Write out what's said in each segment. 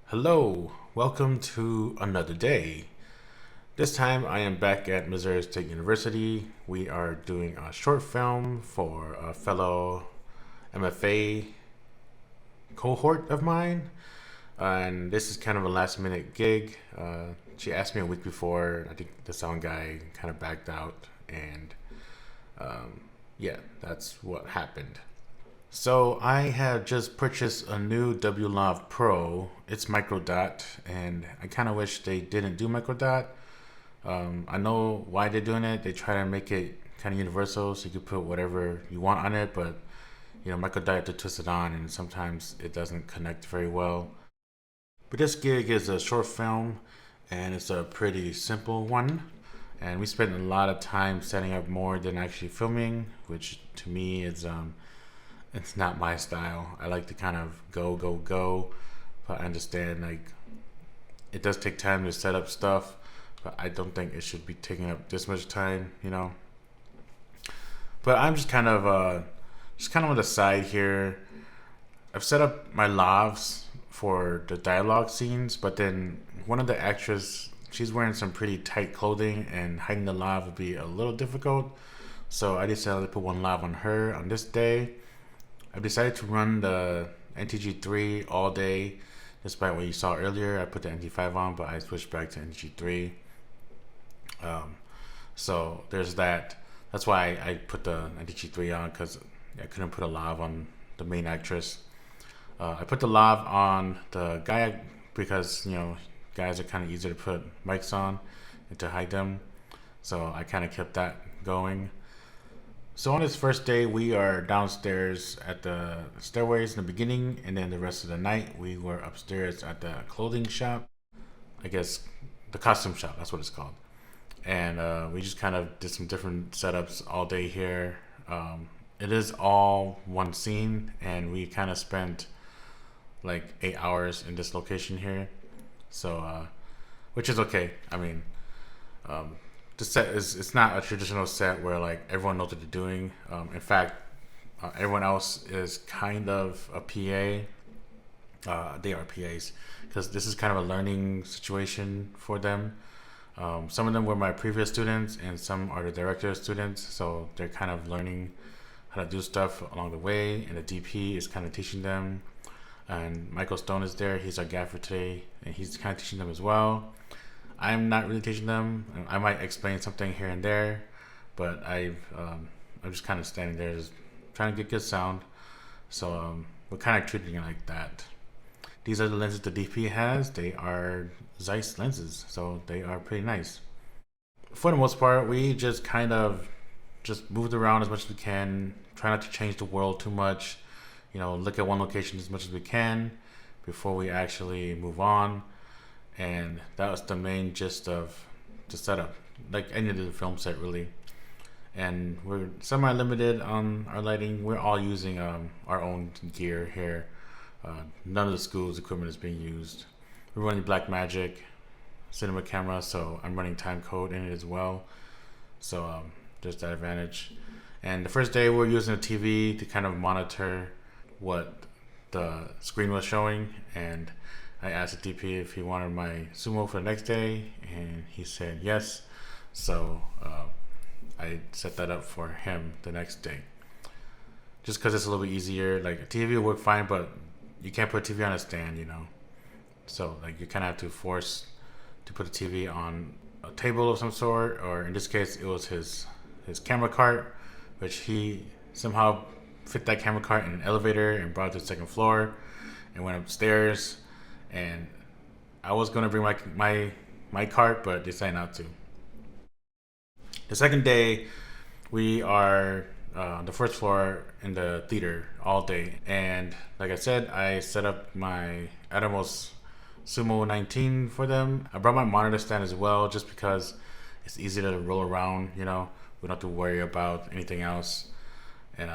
Hello, welcome to another day. This time I am back at Missouri State University. We are doing a short film for a fellow MFA cohort of mine. And this is kind of a last minute gig. She asked me a week before. I think the sound guy kind of backed out. And yeah, that's what happened. So I have just purchased a new W Lav Pro. It's micro dot, and I kind of wish they didn't do micro dot. I know why they're doing it. They try to make it kind of universal, so you can put whatever you want on it. But micro dot you have to twist it on, and sometimes it doesn't connect very well. But this gig is a short film, and it's a pretty simple one. And we spent a lot of time setting up more than actually filming, which to me is it's not my style. I like to kind of go, but I understand like it does take time to set up stuff, but I don't think it should be taking up this much time. But I'm just kind of on the side here. I've set up my lavs for the dialogue scenes, but then one of the actors, she's wearing some pretty tight clothing, and hiding the lav would be a little difficult. So I decided to put one lav on her on this day. I've decided to run the NTG3 all day, despite what you saw earlier. I put the NT5 on, but I switched back to NTG3. So there's that. That's why I put the NTG3 on, because I couldn't put a lav on the main actress. I put the lav on the guy because guys are kind of easier to put mics on and to hide them. So I kind of kept that going. So on this first day, we are downstairs at the stairways in the beginning, and then the rest of the night we were upstairs at the clothing shop. I guess the costume shop, that's what it's called. And we just kind of did some different setups all day here. It is all one scene, and we kind of spent like 8 hours in this location here. So, which is okay. I mean, the set is it's not a traditional set where like everyone knows what they're doing. In fact, everyone else is kind of a PA. They are PAs because this is kind of a learning situation for them. Some of them were my previous students, and some are the director's students, so they're kind of learning how to do stuff along the way. And the DP is kind of teaching them. And Michael Stone is there. He's our gaffer today, and he's kind of teaching them as well. I'm not really teaching them. I might explain something here and there, but I'm just kind of standing there, just trying to get good sound. So we're kind of treating it like that. These are the lenses the DP has. They are Zeiss lenses, so they are pretty nice. For the most part, we just kind of just moved around as much as we can. Try not to change the world too much. Look at one location as much as we can before we actually move on. And that was the main gist of the setup, like any of the film set really. And we're semi-limited on our lighting. We're all using our own gear here. None of the school's equipment is being used. We're running Blackmagic cinema camera, so I'm running time code in it as well. So there's that advantage. And the first day we're using a TV to kind of monitor what the screen was showing, and I asked the DP if he wanted my sumo for the next day, and he said yes. So I set that up for him the next day. Just because it's a little bit easier. Like a TV will work fine, but you can't put a TV on a stand. So like you kind of have to force to put a TV on a table of some sort, or in this case, it was his camera cart, which he somehow fit that camera cart in an elevator and brought it to the second floor, and went upstairs. And I was gonna bring my cart, but decided not to. The second day, we are on the first floor in the theater all day, and like I said, I set up my Atomos Sumo 19 for them. I brought my monitor stand as well, just because it's easy to roll around. We don't have to worry about anything else, and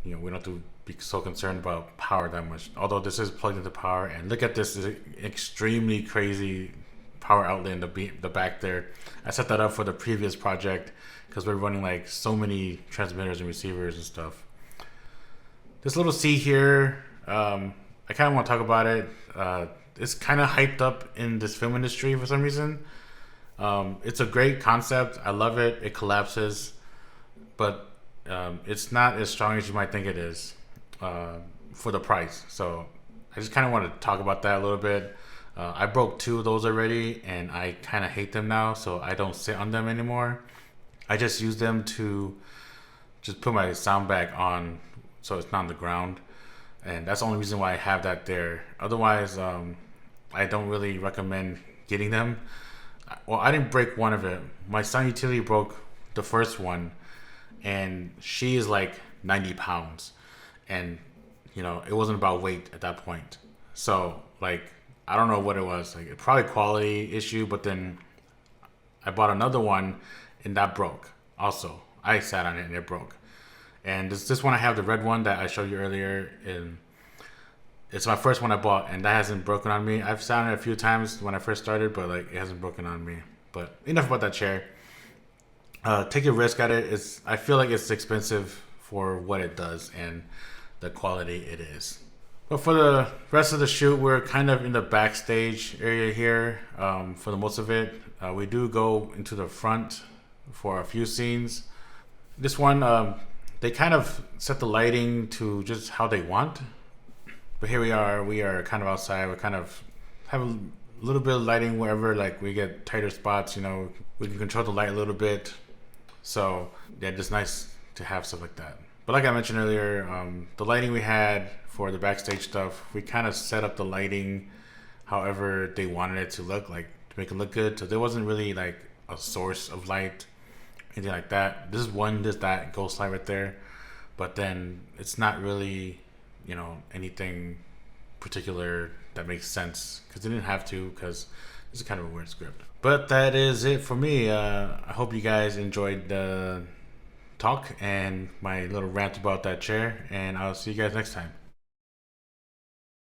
we don't have to be so concerned about power that much. Although this is plugged into power, and look at this extremely crazy power outlet in the back there. I set that up for the previous project because we're running like so many transmitters and receivers and stuff. This little C here, I I kind of want to talk about it. It's kind of hyped up in this film industry for some reason. It's a great concept. I love it. It collapses, but it's not as strong as you might think it is for the price. So I just kind of want to talk about that a little bit. I broke two of those already, and I kind of hate them now, so I don't sit on them anymore. I just use them to just put my sound bag on so it's not on the ground. And that's the only reason why I have that there. Otherwise, I don't really recommend getting them. Well, I didn't break one of it. My sound utility broke the first one, and she is like 90 pounds. And, it wasn't about weight at that point. So, like, I don't know what it was. Like, probably quality issue, but then I bought another one, and that broke. Also, I sat on it, and it broke. And this one I have, the red one that I showed you earlier, and it's my first one I bought, and that hasn't broken on me. I've sat on it a few times when I first started, but like it hasn't broken on me. But enough about that chair. Take a risk at it. I feel like it's expensive for what it does and the quality it is. But for the rest of the shoot, we're kind of in the backstage area here for the most of it. We do go into the front for a few scenes. This one, they kind of set the lighting to just how they want. But here we are kind of outside. We kind of have a little bit of lighting wherever like we get tighter spots, we can control the light a little bit. So yeah, it's nice to have stuff like that. But like I mentioned earlier, the lighting we had for the backstage stuff, we kind of set up the lighting however they wanted it to look, like to make it look good. So there wasn't really like a source of light, anything like that. There's that ghost light right there. But then it's not really anything particular that makes sense because they didn't have to, because it's kind of a weird script. But that is it for me. I hope you guys enjoyed the talk and my little rant about that chair, and I'll see you guys next time.